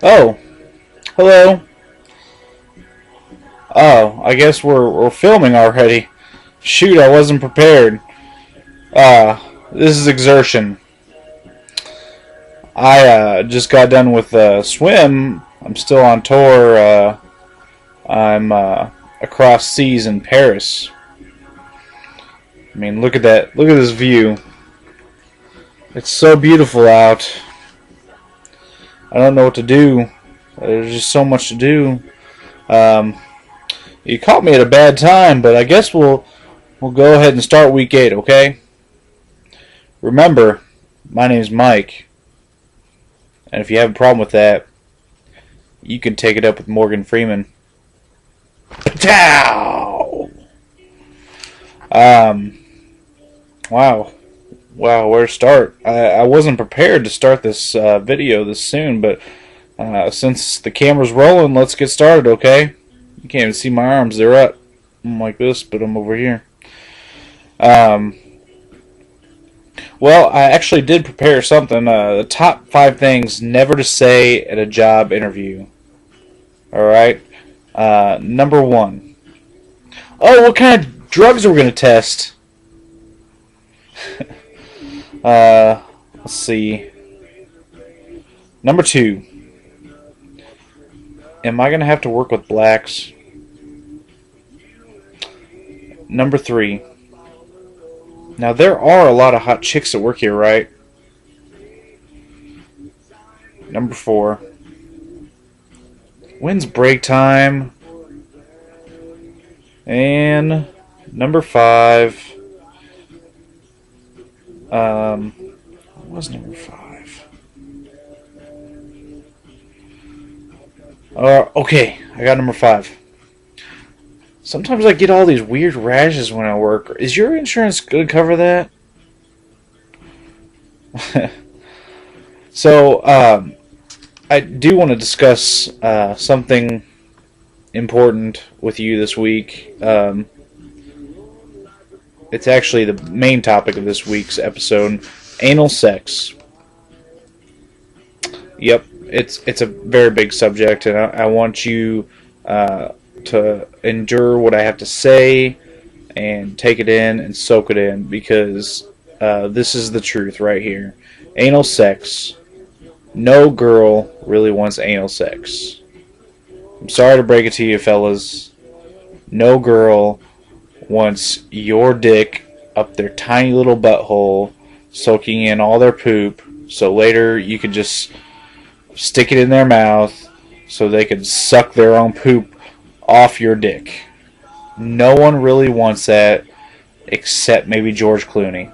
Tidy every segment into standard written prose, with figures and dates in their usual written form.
Oh, hello. Oh, I guess we're filming already. Shoot, I wasn't prepared. This is Exertion. I just got done with swim. I'm still on tour. I'm across seas in Paris. I mean, look at that. Look at this view. It's so beautiful out. I don't know what to do. There's just so much to do. Um, you caught me at a bad time, but I guess we'll go ahead and start week 8, okay? Remember, my name's Mike, and if you have a problem with that, you can take it up with Morgan Freeman. Pow! Wow. Wow, where to start? I wasn't prepared to start this video this soon, but since the camera's rolling, let's get started, okay? You can't even see my arms, they're up. I'm like this, but I'm over here. Well, I actually did prepare something. The top 5 things never to say at a job interview. Alright? Number 1. Oh, what kind of drugs are we going to test? Let's see. Number 2. Am I going to have to work with blacks? Number 3. Now, there are a lot of hot chicks that work here, right? Number 4. When's break time? And number 5. What was number 5? Okay, I got number 5. Sometimes I get all these weird rashes when I work. Is your insurance going to cover that? So, I do want to discuss something important with you this week. It's actually the main topic of this week's episode, anal sex. Yep, it's a very big subject, and I want you to endure what I have to say and take it in and soak it in, because this is the truth right here. Anal sex. No girl really wants anal sex. I'm sorry to break it to you, fellas. No girl wants your dick up their tiny little butthole, soaking in all their poop, so later you can just stick it in their mouth so they can suck their own poop off your dick. No one really wants that except maybe George Clooney.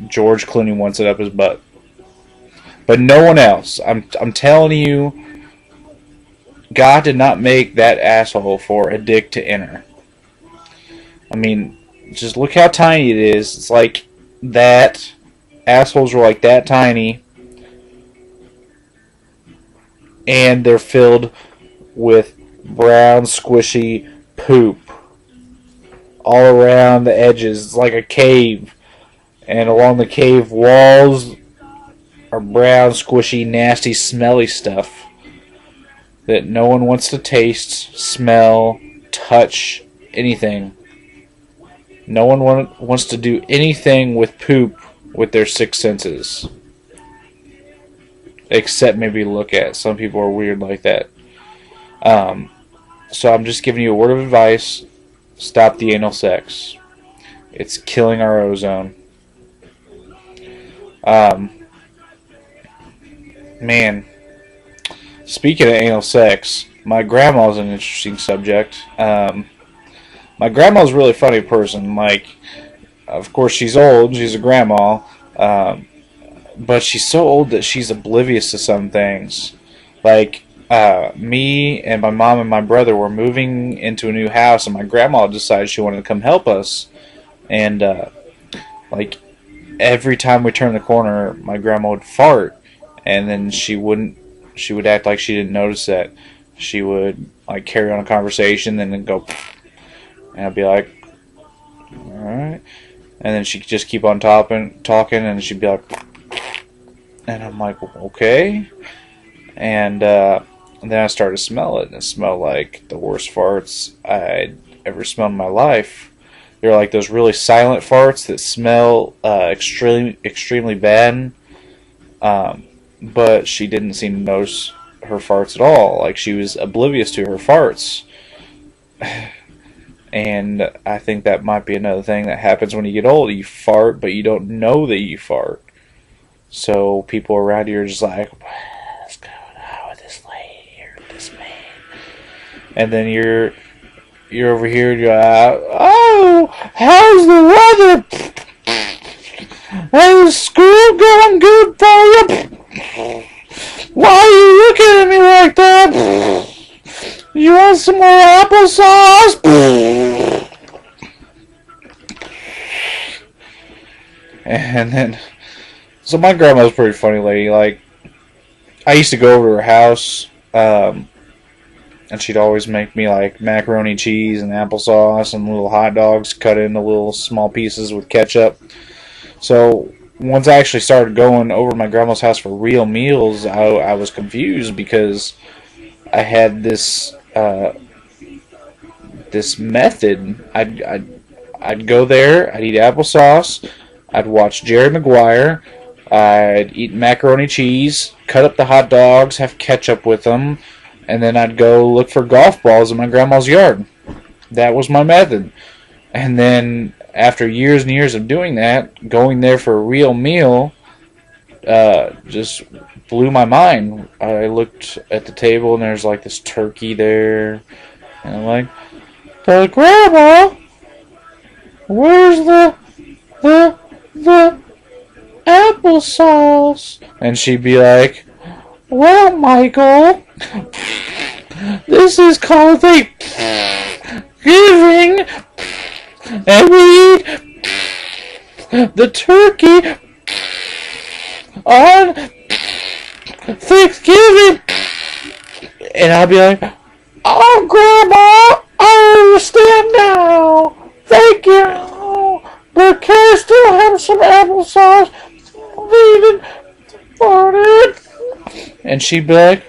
George Clooney wants it up his butt. But no one else. I'm telling you, God did not make that asshole for a dick to enter. I mean, just look how tiny it is. It's like that. Assholes are like that tiny. And they're filled with brown, squishy poop all around the edges. It's like a cave. And along the cave walls are brown, squishy, nasty, smelly stuff that no one wants to taste, smell, touch, anything. No one wants to do anything with poop with their 6 senses. Except maybe look at. Some people are weird like that. So I'm just giving you a word of advice. Stop the anal sex. It's killing our ozone. Man, speaking of anal sex, my grandma's an interesting subject. My grandma's a really funny person. Like, of course, she's old. She's a grandma. But she's so old that she's oblivious to some things. Like, me and my mom and my brother were moving into a new house, and my grandma decided she wanted to come help us. And, like, every time we turned the corner, my grandma would fart. And then she would act like she didn't notice that. She would, like, carry on a conversation and then go, and I'd be like, alright. And then she'd just keep on talking, and she'd be like, and I'm like, okay. And then I started to smell it, and it smelled like the worst farts I'd ever smelled in my life. They're like those really silent farts that smell extremely bad. But she didn't seem to notice her farts at all. Like, she was oblivious to her farts. And I think that might be another thing that happens when you get old. You fart, but you don't know that you fart. So people around you are just like, what's going on with this lady or this man? And then you're over here and you're like, oh, how's the weather? How's school going good for you? Why are you looking at me like that? You want some more applesauce? And then, so my grandma was a pretty funny lady. Like, I used to go over to her house, and she'd always make me like macaroni cheese and applesauce and little hot dogs cut into little small pieces with ketchup. So once I actually started going over to my grandma's house for real meals, I was confused because I had this this method. I'd go there, I'd eat applesauce, I'd watch Jerry Maguire, I'd eat macaroni cheese, cut up the hot dogs, have ketchup with them, and then I'd go look for golf balls in my grandma's yard. That was my method. And then after years and years of doing that, going there for a real meal just blew my mind. I looked at the table and there's like this turkey there, and I'm like, but Grandma, where's the applesauce? And she'd be like, well, Michael, this is called Thanksgiving, and we eat the turkey on Thanksgiving. And I'll be like, oh, Grandma, I understand now. Thank you. But can I still have some applesauce? Leaving farted. And she'd be like,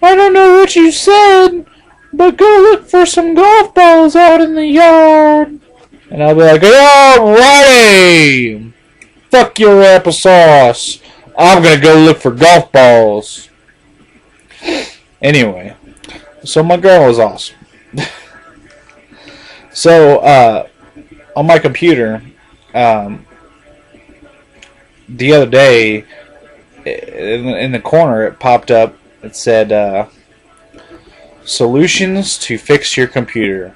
I don't know what you said, but go look for some golf balls out in the yard. And I'll be like, alrighty. Fuck your applesauce. I'm gonna go look for golf balls. Anyway, so my girl was awesome. So, on my computer, the other day, in the corner, it popped up. It said, solutions to fix your computer.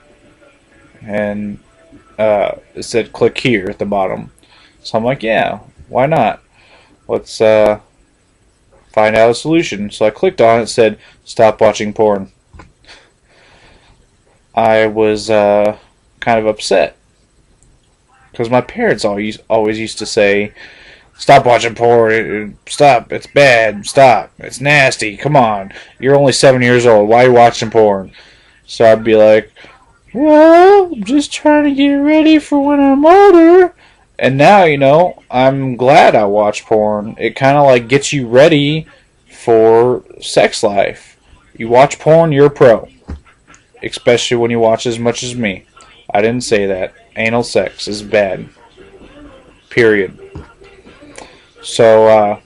And it said, click here at the bottom. So I'm like, yeah, why not? Let's find out a solution. So I clicked on it. It said, stop watching porn. I was kind of upset because my parents always used to say, stop watching porn. Stop. It's bad. Stop. It's nasty. Come on. You're only 7 years old. Why are you watching porn? So I'd be like, well, I'm just trying to get ready for when I'm older. And now, I'm glad I watch porn. It kind of like gets you ready for sex life. You watch porn, you're a pro. Especially when you watch as much as me. I didn't say that. Anal sex is bad. Period. So,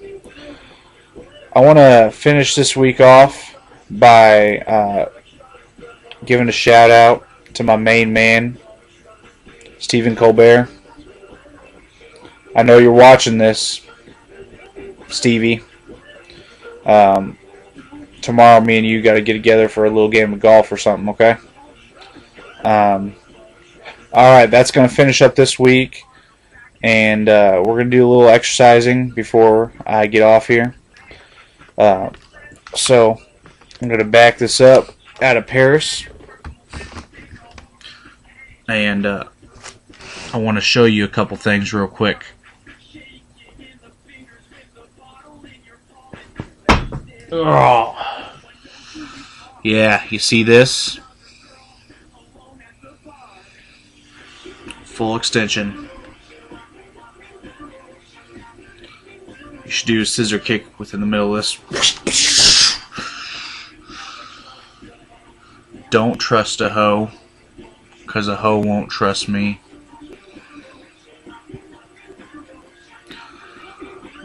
I want to finish this week off by giving a shout out to my main man, Stephen Colbert. I know you're watching this, Stevie. Tomorrow, me and you got to get together for a little game of golf or something, okay? Alright, that's going to finish up this week. And we're going to do a little exercising before I get off here. So, I'm going to back this up out of Paris. And I want to show you a couple things real quick. Oh. Yeah, you see this? Full extension. You should do a scissor kick within the middle of this. don't trust a hoe, because a hoe won't trust me.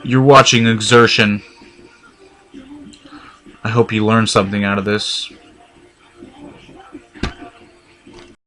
You're watching Exertion. I hope you learned something out of this.